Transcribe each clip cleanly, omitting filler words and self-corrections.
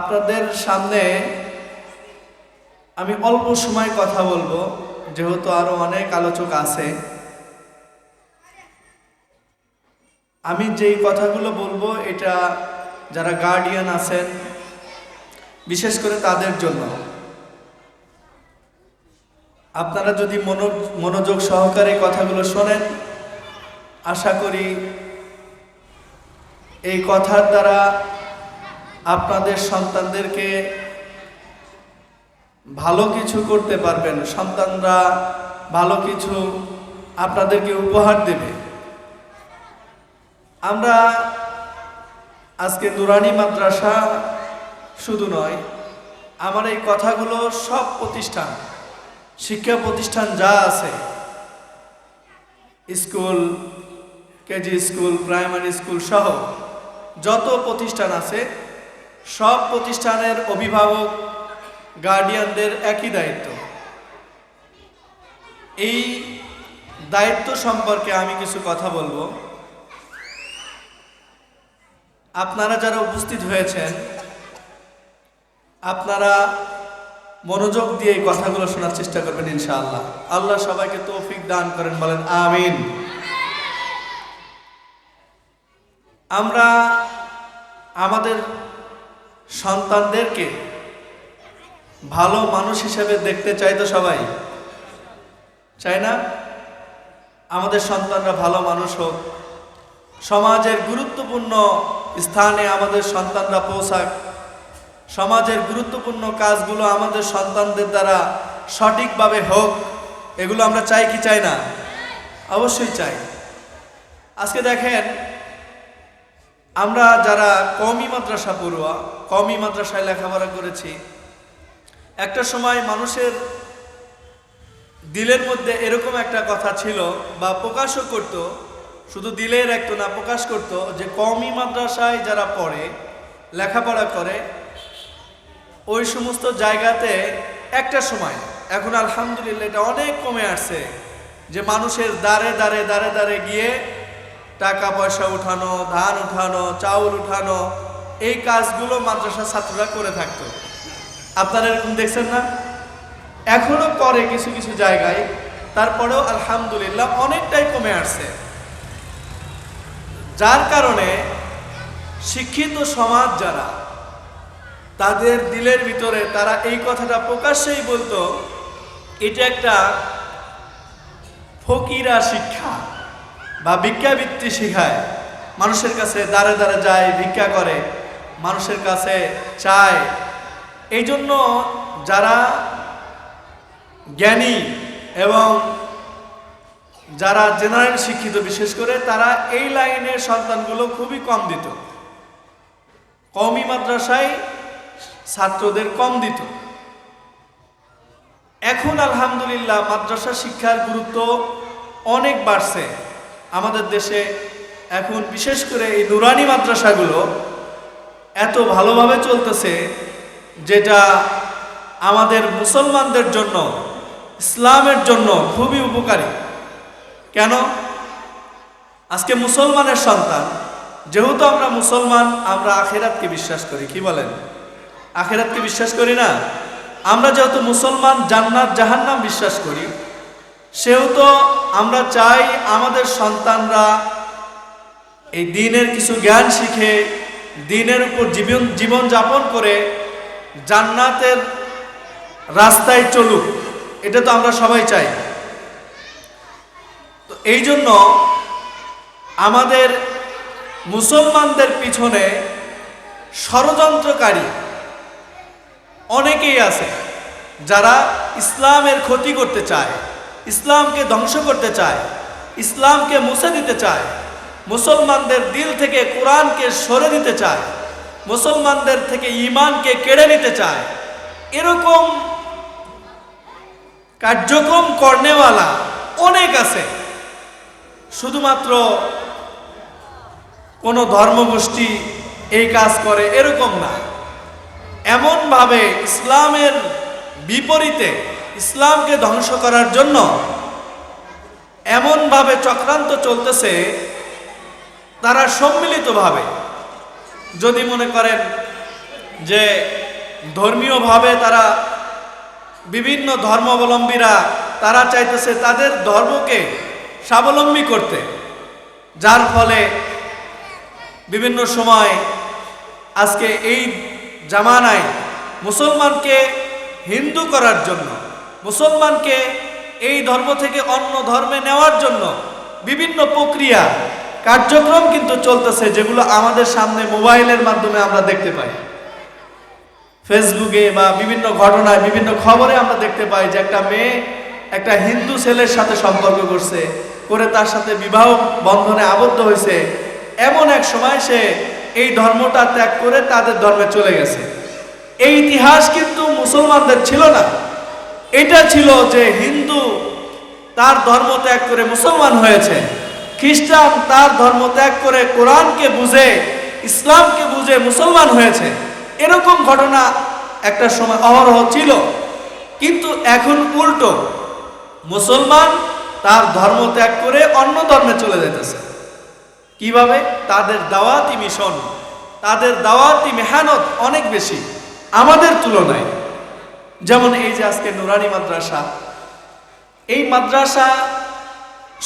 আপনাদের সামনে আমি অল্প সময় কথা বলবো, যেহেতু আরো অনেক আলোচক আছে। আমি যেই কথাগুলো বলবো এটা যারা গার্ডিয়ান আছেন বিশেষ করে তাদের জন্য। আপনারা যদি মনোযোগ সহকারে কথাগুলো শোনেন, আশা করি এই কথার দ্বারা আপনাদের সন্তানদেরকে ভালো কিছু করতে পারবেন। সন্তানরা ভালো কিছু আপনাদেরকে উপহার দেবে। আমরা আজকে নুরানি মাদ্রাসা শুধু নয়, আমার এই কথাগুলো সব প্রতিষ্ঠান, শিক্ষা প্রতিষ্ঠান যা আছে, school, KG school, primary school সহ যত প্রতিষ্ঠান আছে, সব প্রতিষ্ঠানের অভিভাবক গার্ডিয়ানদের একই দায়িত্ব। এই দায়িত্ব সম্পর্কে আমি কিছু কথা বলবো। আপনারা যারা উপস্থিত হয়েছেন, আপনারা মনোযোগ দিয়ে এই কথাগুলো শোনার চেষ্টা করবেন ইনশাআল্লাহ। আল্লাহ সবাইকে তৌফিক দান করেন, বলেন আমিন। আমরা আমাদের সন্তানদেরকে ভালো মানুষ হিসেবে দেখতে চাই তো সবাই, চাই না? আমাদের সন্তানরা ভালো মানুষ হোক, সমাজের গুরুত্বপূর্ণ স্থানে আমাদের সন্তানরা পৌঁছাক, সমাজের গুরুত্বপূর্ণ কাজগুলো আমাদের সন্তানদের দ্বারা সঠিকভাবে হোক, এগুলো আমরা চাই কি চাই না? অবশ্যই চাই। আজকে দেখেন, আমরা যারা কওমি মাদ্রাসা পড়ুয়া, কওমি মাদ্রাসায় লেখাপড়া করেছি, একটা সময় মানুষের দিলের মধ্যে এরকম একটা কথা ছিল, বা প্রকাশও করত, শুধু দিলের একটা না, প্রকাশ করত যে কওমি মাদ্রাসায় যারা পড়ে, লেখাপড়া করে, ওই সমস্ত জায়গাতে একটা সময়, এখন আলহামদুলিল্লাহ এটা অনেক কমে আসছে, যে মানুষের দ্বারে দ্বারে দ্বারে দ্বারে গিয়ে টাকা পয়সা উঠানো, ধান উঠানো, চাউল উঠানো, এই কাজগুলো মাদ্রাসা ছাত্ররা করে থাকতো। আপনারা এরকম দেখছেন না? এখনো করে কিছু কিছু জায়গায়, তারপরেও আলহামদুলিল্লাহ অনেকটাই কমে আসছে। যার কারণে শিক্ষিত সমাজ যারা, তাদের দিলের ভিতরে তারা এই কথাটা প্রকাশ্যেই বলতো, এটা একটা ফকিরা শিক্ষা বা ভিক্ষাবৃত্তি শিখায়। মানুষের কাছে দাঁড়ে দাঁড়ে যায়, ভিক্ষা করে, মানুষের কাছে চায়। এই জন্য যারা জ্ঞানী এবং যারা জেনারেল শিক্ষিত বিশেষ করে, তারা এই লাইনের সন্তানগুলো খুবই কম দিত। কওমি মাদ্রাসায় ছাত্রদের কম দিত। এখন আলহামদুলিল্লাহ মাদ্রাসা শিক্ষার গুরুত্ব অনেক বাড়ছে আমাদের দেশে। এখন বিশেষ করে এই নুরানি মাদ্রাসাগুলো এত ভালোভাবে চলতেছে, যেটা আমাদের মুসলমানদের জন্য, ইসলামের জন্য খুবই উপকারী। কেন? আজকে মুসলমানের সন্তান, যেহেতু আমরা মুসলমান, আমরা আখিরাতকে বিশ্বাস করি। কি বলেন? আখিরাতকে বিশ্বাস করি না? আমরা যেহেতু মুসলমান, জান্নাত জাহান্নাম বিশ্বাস করি, সেহেতু আমরা চাই আমাদের সন্তানরা এই দ্বীনের কিছু জ্ঞান শিখে, দ্বীনের উপর জীবন যাপন করে জান্নাতের রাস্তায় চলুক। এটা তো আমরা সবাই চাই। তো এই জন্য আমাদের মুসলমানদের পিছনে ষড়যন্ত্রকারী অনেকেই আছে, যারা ইসলামের ক্ষতি করতে চায়, ইসলামকে ধ্বংস করতে চায়, ইসলামকে মুছে দিতে চায়, মুসলমানদের দিল থেকে কোরআনকে সরে দিতে চায়, মুসলমানদের থেকে ঈমানকে কেড়ে নিতে চায়। এরকম কার্যক্রম করনেওয়ালা অনেক আছে। শুধুমাত্র কোনো ধর্মগোষ্ঠী এই কাজ করে এরকম না, এমনভাবে ইসলামের বিপরীতে, ইসলামকে ধ্বংস করার জন্য এমনভাবে চক্রান্ত চলতেছে, তারা সম্মিলিতভাবে, যদি মনে করেন যে ধর্মীয়ভাবে তারা বিভিন্ন ধর্মাবলম্বীরা তারা চাইতেছে তাদের ধর্মকে স্বাবলম্বী করতে, যার ফলে বিভিন্ন সময় আজকে এই জামানায় মুসলমানকে হিন্দু করার জন্য, মুসলমানকে এই ধর্ম থেকে অন্য ধর্মে নেওয়ার জন্য বিভিন্ন প্রক্রিয়া কার্যক্রম কিন্তু চলতেছে, যেগুলো আমাদের সামনে মোবাইলের মাধ্যমে আমরা দেখতে পাই, ফেসবুকে বা বিভিন্ন ঘটনায় বিভিন্ন খবরে আমরা দেখতে পাই যে একটা মেয়ে একটা হিন্দু ছেলের সাথে সম্পর্ক করছে, করে তার সাথে বিবাহ বন্ধনে আবদ্ধ হয়েছে। এমন এক সময় সে এই ধর্মটা ত্যাগ করে তাদের ধর্মে চলে গেছে। এই ইতিহাস কিন্তু মুসলমানদের ছিল না, এটা ছিল যে হিন্দু তার ধর্ম ত্যাগ করে মুসলমান হয়েছে, খ্রিস্টান তার ধর্ম ত্যাগ করে কোরআনকে বুঝে ইসলামকে বুঝে মুসলমান হয়েছে। এরকম ঘটনা একটা সময় অহরহ ছিল, কিন্তু এখন উল্টো, মুসলমান তার ধর্ম ত্যাগ করে অন্য ধর্মে চলে যেতেছে। কিভাবে? তাদের দাওয়াতি মিশন, তাদের দাওয়াতি মেহনত অনেক বেশি আমাদের তুলনায়। যেমন এই যে আজকে নুরানি মাদ্রাসা, এই মাদ্রাসা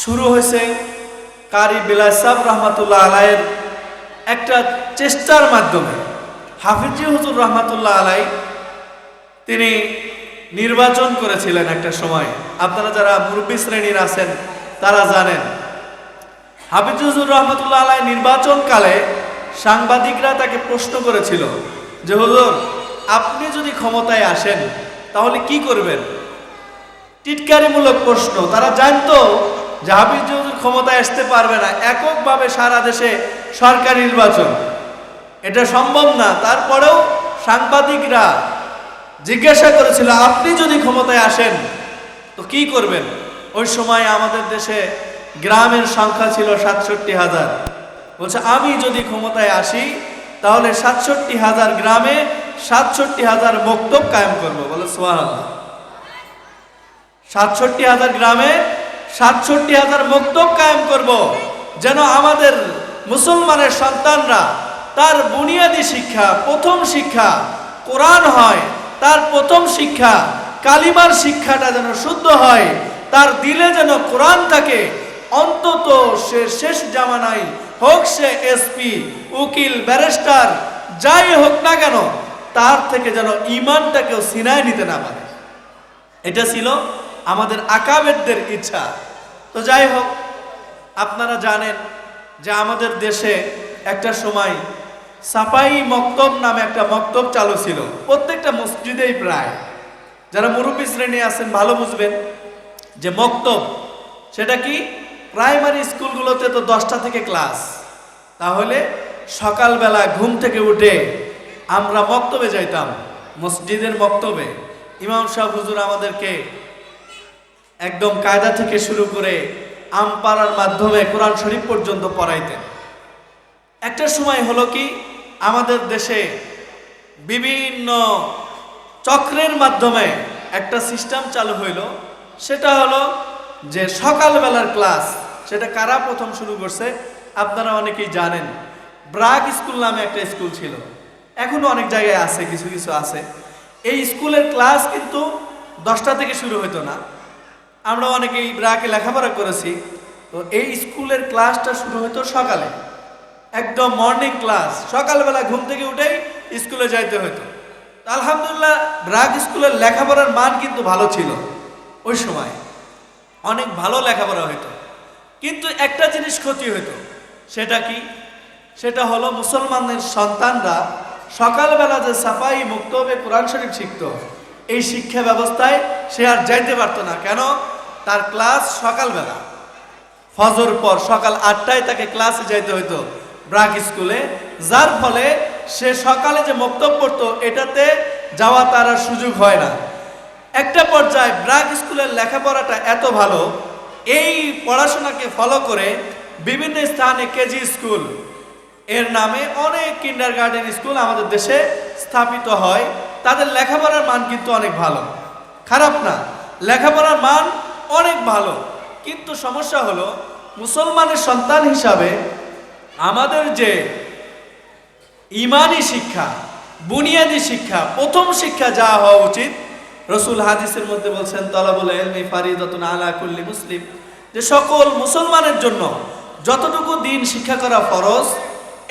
শুরু হয়েছে কারি বিলাস সাহেব রহমাতুল্লাহ আলাইয়ের একটা চেষ্টার মাধ্যমে। হাফিজি হুজুর রহমাতুল্লাহ আলাই তিনি নির্বাচন করেছিলেন একটা সময়, আপনারা যারা মুরব্বী শ্রেণীর আছেন তারা জানেন। হাফিজি হুজুর রহমাতুল্লাহ আলাই নির্বাচনকালে সাংবাদিকরা তাকে প্রশ্ন করেছিল যে হুজুর, আপনি যদি ক্ষমতায় আসেন তাহলে কি করবেন? টিটকারিমূলক প্রশ্ন। তারা জানতো যে হাফিজ হুজুর ক্ষমতায় আসতে পারবে না, এককভাবে সারা দেশে সরকার নির্বাচন, এটা সম্ভব না। তারপরেও সাংবাদিকরা জিজ্ঞাসা করেছিল আপনি যদি ক্ষমতায় আসেন তো কি করবেন? ওই সময় আমাদের দেশে গ্রামের সংখ্যা ছিল ৬৭,০০০। বলছে আমি যদি ক্ষমতায় আসি তাহলে ৬৭,০০০ গ্রামে ৬৭,০০০ মক্তব কায়েম করব। বলে সুবহানাল্লাহ। ৬৭,০০০ গ্রামে ৬৭,০০০ মক্তব কায়েম করব, যেন আমাদের মুসলমানের সন্তানরা তার বুনিয়াদী শিক্ষা, প্রথম শিক্ষা কোরআন হয়, তার প্রথম শিক্ষা কালিমার শিক্ষাটা যেন শুদ্ধ হয়, তার দিলে যেন কোরআন থাকে। অন্তত সে শেষ জামানায় হোক সে এসপি, উকিল, ব্যারিস্টার যাই হোক না কেন, তার থেকে যেন ঈমানটাকেও সিনায় নিতে না পারে। এটা ছিল আমাদের আকাবেরদের ইচ্ছা। তো যাই হোক, আপনারা জানেন যে আমাদের দেশে একটা সময় সাফাই মক্তব নামে একটা মক্তব চালু ছিল প্রত্যেকটা মসজিদেই প্রায়। যারা মুরব্বী শ্রেণী আছেন ভালো বুঝবেন যে মক্তব সেটা কি। প্রাইমারি স্কুলগুলোতে তো 10টা থেকে ক্লাস, তাহলে সকালবেলা ঘুম থেকে উঠে আমরা মক্তবে যাইতাম, মসজিদের মক্তবে। ইমাম সাহেব হুজুর আমাদেরকে একদম কায়দা থেকে শুরু করে আমপাড়ার মাধ্যমে কোরআন শরীফ পর্যন্ত পড়াইতেন। একটা সময় হলো কি, আমাদের দেশে বিভিন্ন চক্রের মাধ্যমে একটা সিস্টেম চালু হইল, সেটা হলো যে সকালবেলার ক্লাস। সেটা কারা প্রথম শুরু করছে আপনারা অনেকেই জানেন। ব্রাক স্কুল নামে একটা স্কুল ছিল, এখনো অনেক জায়গায় আছে, কিছু কিছু আছে। এই স্কুলের ক্লাস কিন্তু 10টা থেকে শুরু হতো না। আমরা অনেকেই ব্রাকে লেখাপড়া করেছি, তো এই স্কুলের ক্লাসটা শুরু হতো সকালে, একদম মর্নিং ক্লাস। সকালবেলা ঘুম থেকে উঠেই স্কুলে যাইতে হতো। আলহামদুলিল্লাহ ব্রাক স্কুলের লেখাপড়ার মান কিন্তু ভালো ছিল, ওই সময় অনেক ভালো লেখাপড়া হতো। কিন্তু একটা জিনিস ক্ষতি হতো, সেটা কি? সেটা হলো মুসলমানদের সন্তানরা সকালবেলা যে সাফাই মুক্তবে কোরআন শরীফ শিখত, এই শিক্ষা ব্যবস্থায় সে আর যাইতে পারতো না। কেন? তার ক্লাস সকালবেলা, ফজর পর সকাল 8টায় তাকে ক্লাসে যাইতে হতো ব্রাক স্কুলে, যার ফলে সে সকালে যে মক্তব পড়তো এটাতে যাওয়া তার আর সুযোগ হয় না। একটা পর্যায়ে ব্রাক স্কুলের লেখাপড়াটা এত ভালো, এই পড়াশোনাকে ফলো করে বিভিন্ন স্থানে কেজি স্কুল এর নামে অনেক কিন্ডারগার্টেন স্কুল আমাদের দেশে স্থাপিত হয়। তাদের লেখাপড়ার মান কিন্তু অনেক ভালো, খারাপ না, লেখাপড়ার মান অনেক ভালো। কিন্তু সমস্যা হলো মুসলমানের সন্তান হিসাবে আমাদের যে ইমানি শিক্ষা, বুনিয়াদী শিক্ষা, প্রথম শিক্ষা যা হওয়া উচিত, রসুল হাদিসের মধ্যে বলছেন তলাবুল ইলমি ফারিদাতুন আলা কুল্লি মুসলিম, যে সকল মুসলমানের জন্য যতটুকু দিন শিক্ষা করা ফরজ,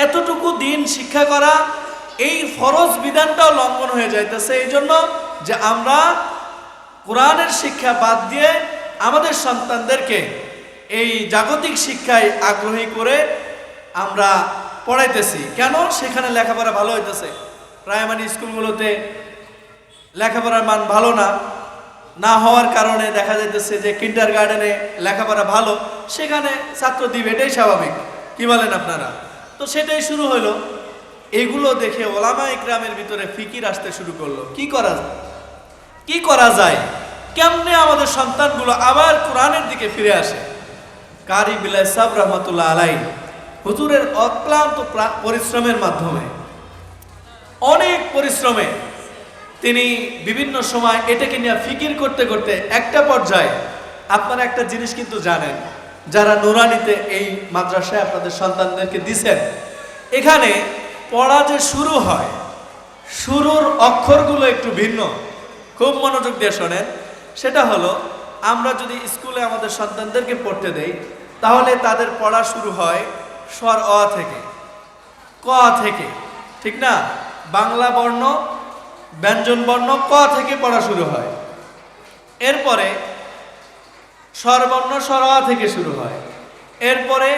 এতটুকু দিন শিক্ষা করা, এই ফরজ বিধানটাও লঙ্ঘন হয়ে যাইতেছে এই জন্য যে আমরা কোরআনের শিক্ষা বাদ দিয়ে আমাদের সন্তানদেরকে এই জাগতিক শিক্ষায় আগ্রহী করে আমরা পড়াইতেছি। কেন? সেখানে লেখাপড়া ভালো হইতেছে। প্রাইমারি স্কুলগুলোতে লেখাপড়ার মান ভালো না হওয়ার কারণে দেখা যাইতেছে যে কিন্ডার গার্ডেনে লেখাপড়া ভালো, সেখানে ছাত্র দিবে, এটাই স্বাভাবিক। কি বলেন আপনারা? তো সেটাই শুরু হলো। এগুলো দেখে ওলামা ইকরামের ভিতরে ফিকির আসতে শুরু করলো, কি করা যায়, কেমনে আমাদের সন্তানগুলো আবার কোরআনের দিকে ফিরে আসে। কারি বিলাই সাহেব রহমতুল্লাহ আলাই হুজুরের অক্লান্ত পরিশ্রমের মাধ্যমে, অনেক পরিশ্রমে তিনি বিভিন্ন সময় এটাকে নিয়ে ফিকির করতে করতে একটা পর্যায়ে, আপনারা একটা জিনিস কিন্তু জানেন, যারা নুরানিতে এই মাদ্রাসায় আপনাদের সন্তানদেরকে দিছেন, এখানে পড়া যে শুরু হয়, শুরুর অক্ষরগুলো একটু ভিন্ন। খুব মনোযোগ দিয়ে শোনেন। সেটা হলো, আমরা যদি স্কুলে আমাদের সন্তানদেরকে পড়তে দেই, তাহলে তাদের পড়া শুরু হয় স্বর অ থেকে, ক থেকে, ঠিক না? বাংলা বর্ণ, ব্যঞ্জন বর্ণ ক থেকে পড়া শুরু হয়। এরপরে স্বরবর্ণ স্বর অ থেকে শুরু হয়। এরপরে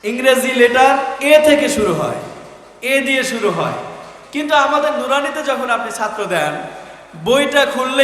ইংরেজি লেটার এ থেকে শুরু হয়, এ দিয়ে শুরু হয়। কিন্তু আমাদের নুরানিতে যখন আপনি ছাত্র দেন, বইটা খুললেই